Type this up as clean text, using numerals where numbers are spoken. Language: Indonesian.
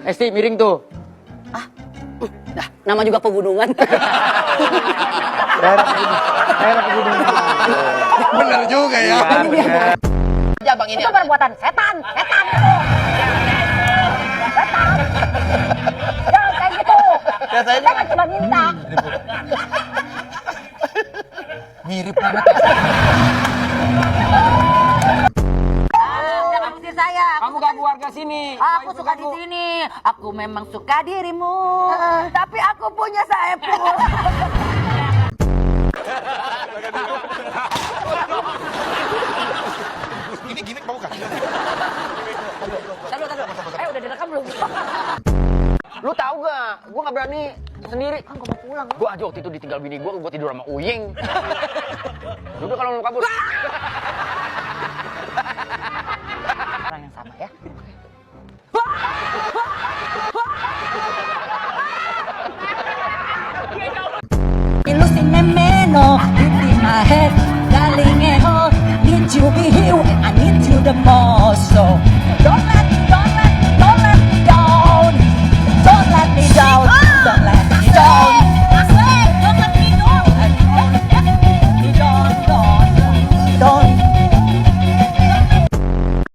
Esti, miring tuh. Nah, nama juga pegunungan. Daerah pegunungan. Bener juga ya. Ya bang ini. Itu perbuatan setan. Setan. Jangan kayak gitu. Saya kan cuma minta. Mirip banget. Jangan usir saya. Kamu ganggu warga sini. Aku suka di sini. Aku memang suka dirimu. Tapi aku punya Saiful. Ini gimmick mau kan? Taduh. Udah direkam belum? Lu tahu gak? Gua nggak berani sendiri. Kan gue mau pulang. Gua aja waktu itu ditinggal bini gua tidur sama Uying. Udah kalau lu kabur. Orang yang sama ya.